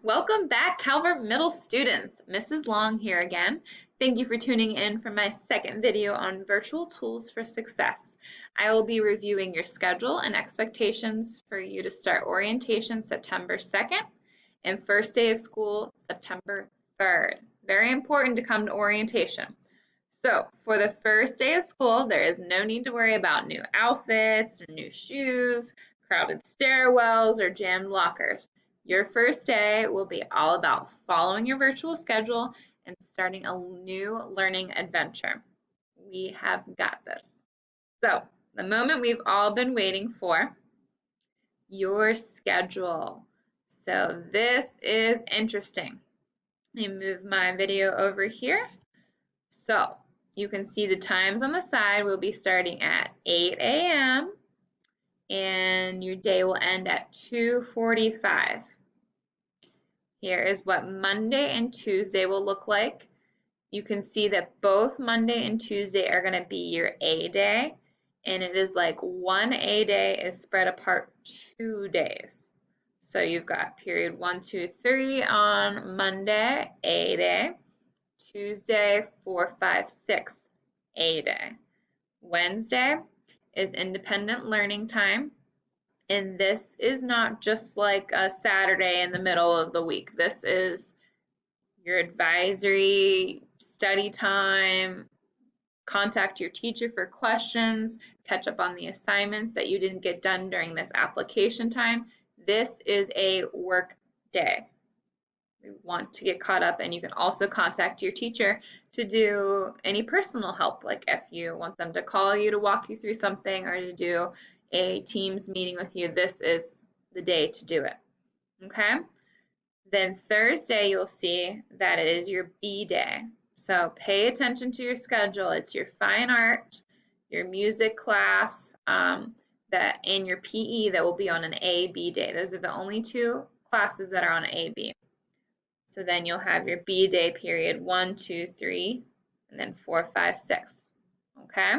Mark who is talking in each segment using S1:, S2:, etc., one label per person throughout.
S1: Welcome back, Calvert Middle students. Mrs. Long here again. Thank you for tuning in for my second video on virtual tools for success. I will be reviewing your schedule and expectations for you to start orientation September 2nd and first day of school September 3rd. Very important to come to orientation. So for the first day of school, there is no need to worry about new outfits or new shoes, crowded stairwells, or jammed lockers. Your first day will be all about following your virtual schedule and starting a new learning adventure. We have got this. So, the moment we've all been waiting for, your schedule. So this is interesting. Let me move my video over here. So, you can see the times on the side. We'll be starting at 8 a.m. and your day will end at 2:45. Here is what Monday and Tuesday will look like. You can see that both Monday and Tuesday are going to be your A day, and it is like one A day is spread apart 2 days. So you've got period 1, 2, 3 on Monday, A day, Tuesday, 4, 5, 6, A day. Wednesday is independent learning time. And this is not just like a Saturday in the middle of the week. This is your advisory, study time, contact your teacher for questions, catch up on the assignments that you didn't get done during this application time. This is a work day. We want to get caught up, and you can also contact your teacher to do any personal help, like if you want them to call you to walk you through something or to do a Teams meeting with you. This is the day to do it. Okay? Then Thursday, you'll see that it is your B day. So pay attention to your schedule. It's your fine art, your music class, and your PE that will be on an A-B day. Those are the only two classes that are on A-B. So then you'll have your B day period 1, 2, 3, and then 4, 5, 6. Okay?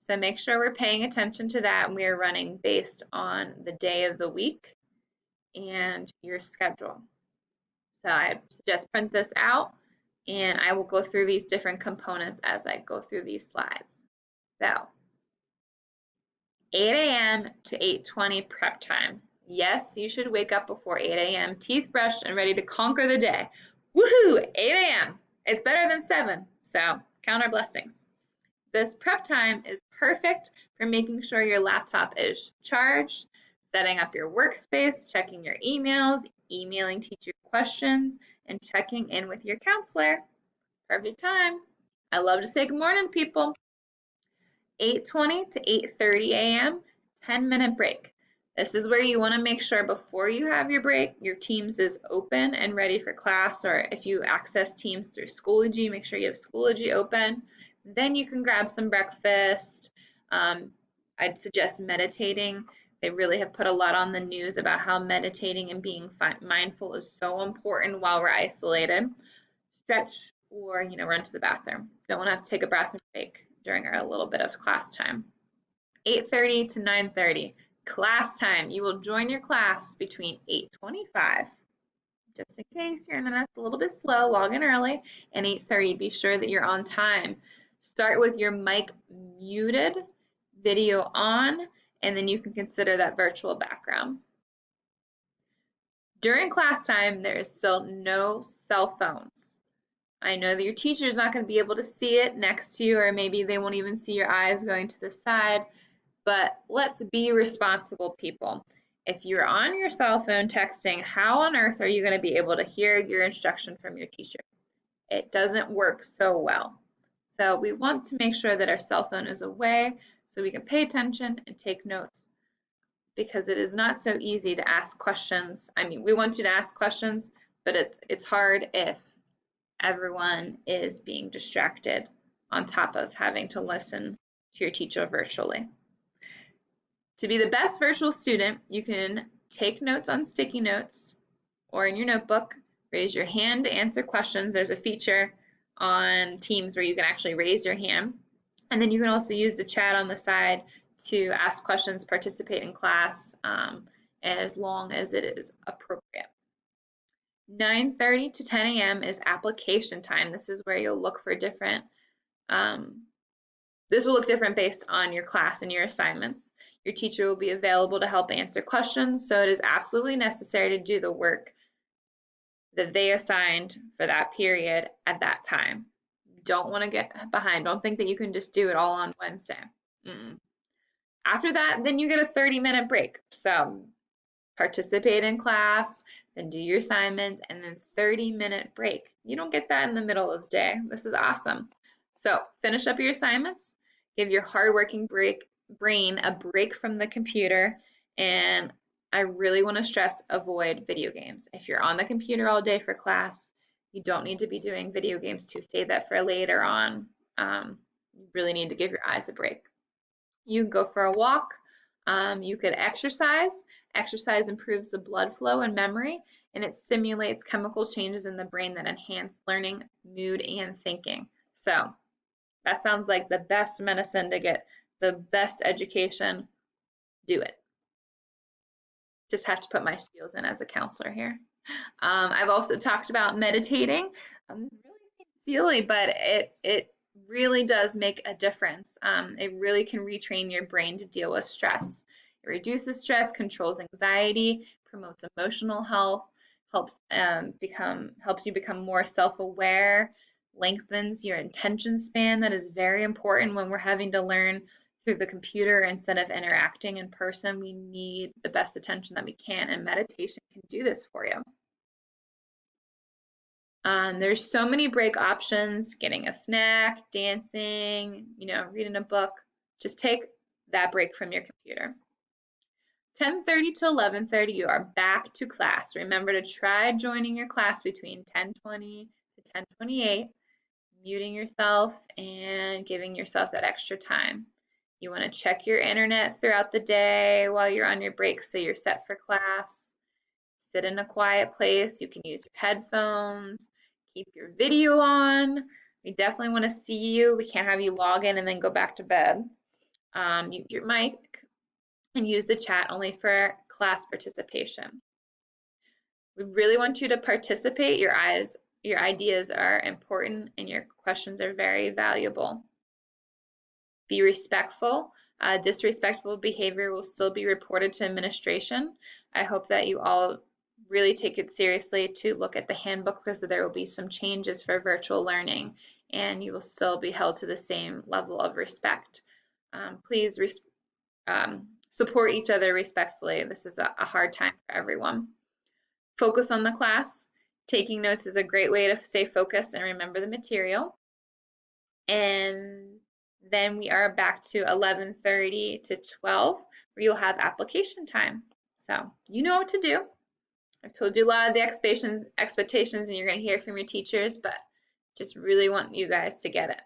S1: So make sure we're paying attention to that, and we are running based on the day of the week and your schedule. So I suggest print this out, and I will go through these different components as I go through these slides. So 8 a.m. to 8:20 prep time. Yes, you should wake up before 8 a.m., teeth brushed and ready to conquer the day. Woohoo! 8 a.m. It's better than 7, so count our blessings. This prep time is perfect for making sure your laptop is charged, setting up your workspace, checking your emails, emailing teacher questions, and checking in with your counselor. Perfect time. I love to say good morning, people. 8:20 to 8:30 a.m., 10-minute break. This is where you want to make sure before you have your break, your Teams is open and ready for class, or if you access Teams through Schoology, make sure you have Schoology open. Then you can grab some breakfast. I'd suggest meditating. They really have put a lot on the news about how meditating and being mindful is so important while we're isolated. Stretch or, run to the bathroom. Don't want to have to take a bathroom break during a little bit of class time. 8:30 to 9:30, class time. You will join your class between 8:25, just in case your internet's a little bit slow, log in early, and 8:30. Be sure that you're on time. Start with your mic muted, video on, and then you can consider that virtual background. During class time, there is still no cell phones. I know that your teacher is not going to be able to see it next to you, or maybe they won't even see your eyes going to the side, but let's be responsible people. If you're on your cell phone texting, how on earth are you going to be able to hear your instruction from your teacher? It doesn't work so well. So we want to make sure that our cell phone is away so we can pay attention and take notes, because it is not so easy to ask questions. I mean, we want you to ask questions, but it's hard if everyone is being distracted on top of having to listen to your teacher virtually. To be the best virtual student, you can take notes on sticky notes or in your notebook, raise your hand to answer questions. There's a feature on Teams where you can actually raise your hand. And then you can also use the chat on the side to ask questions, participate in class, as long as it is appropriate. 9:30 to 10 a.m. is application time. This is where you'll look for different, this will look different based on your class and your assignments. Your teacher will be available to help answer questions, so it is absolutely necessary to do the work that they assigned for that period at that time. Don't want to get behind. Don't think that you can just do it all on Wednesday. Mm-mm. After that, then you get a 30-minute break. So participate in class, then do your assignments, and then 30-minute break. You don't get that in the middle of the day. This is awesome. So finish up your assignments, give your hardworking brain a break from the computer, and I really want to stress avoid video games. If you're on the computer all day for class, you don't need to be doing video games to save that for later on. You really need to give your eyes a break. You can go for a walk. You could exercise. Exercise improves the blood flow and memory, and it simulates chemical changes in the brain that enhance learning, mood, and thinking. So that sounds like the best medicine to get the best education. Do it. Just have to put my spiels in as a counselor here. I've also talked about meditating. This really seems silly, but it really does make a difference. It really can retrain your brain to deal with stress. It reduces stress, controls anxiety, promotes emotional health, helps you become more self-aware, lengthens your attention span. That is very important when we're having to learn through the computer instead of interacting in person. We need the best attention that we can, and meditation can do this for you. There's so many break options, getting a snack, dancing, reading a book. Just take that break from your computer. 10:30 to 11:30, you are back to class. Remember to try joining your class between 10:20 to 10:28, muting yourself and giving yourself that extra time. You want to check your internet throughout the day while you're on your break so you're set for class. Sit in a quiet place. You can use your headphones. Keep your video on. We definitely want to see you. We can't have you log in and then go back to bed. Mute your mic and use the chat only for class participation. We really want you to participate. Your ideas are important and your questions are very valuable. Be respectful. Disrespectful behavior will still be reported to administration. I hope that you all really take it seriously to look at the handbook, because there will be some changes for virtual learning and you will still be held to the same level of respect. Please support each other respectfully. This is a hard time for everyone. Focus on the class. Taking notes is a great way to stay focused and remember the material. And then we are back to 11:30 to 12, where you'll have application time. So you know what to do. I've told you a lot of the expectations, and you're going to hear from your teachers, but just really want you guys to get it.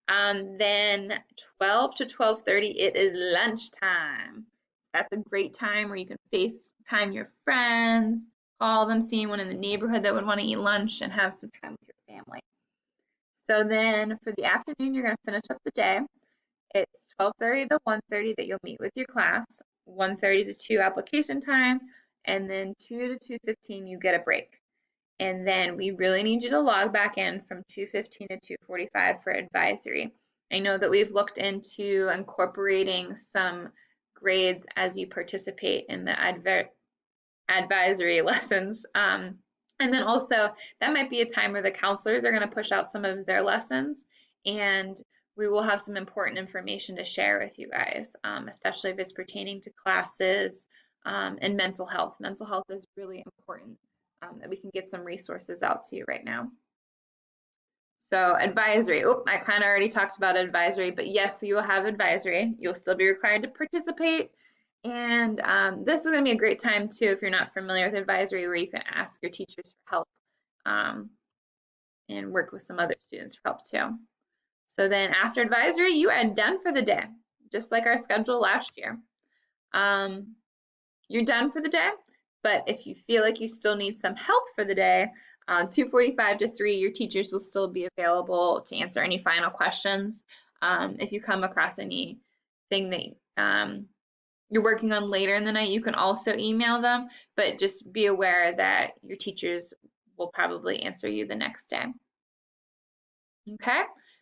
S1: Then 12 to 12:30, it is lunchtime. That's a great time where you can FaceTime your friends, call them, see anyone in the neighborhood that would want to eat lunch, and have some time with your family. So then for the afternoon, you're going to finish up the day. It's 12:30 to 1:30 that you'll meet with your class, 1:30 to 2 application time, and then 2 to 2:15 you get a break. And then we really need you to log back in from 2:15 to 2:45 for advisory. I know that we've looked into incorporating some grades as you participate in the advisory lessons. And then also that might be a time where the counselors are going to push out some of their lessons, and we will have some important information to share with you guys, especially if it's pertaining to classes and mental health. Mental health is really important, that we can get some resources out to you right now. So advisory, I kind of already talked about advisory, but yes, you will have advisory. You'll still be required to participate. And this is going to be a great time too, if you're not familiar with advisory, where you can ask your teachers for help and work with some other students for help too. So then after advisory, you are done for the day, just like our schedule last year. You're done for the day, but if you feel like you still need some help for the day, 2:45 to 3, your teachers will still be available to answer any final questions. If you come across anything that you're working on later in the night, you can also email them, but just be aware that your teachers will probably answer you the next day. Okay,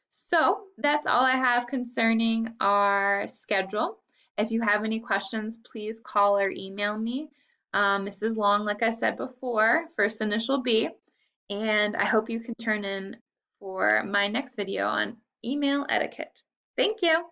S1: so that's all I have concerning our schedule. If you have any questions, please call or email me. Mrs. Long, like I said before, first initial B, and I hope you can turn in for my next video on email etiquette. Thank you.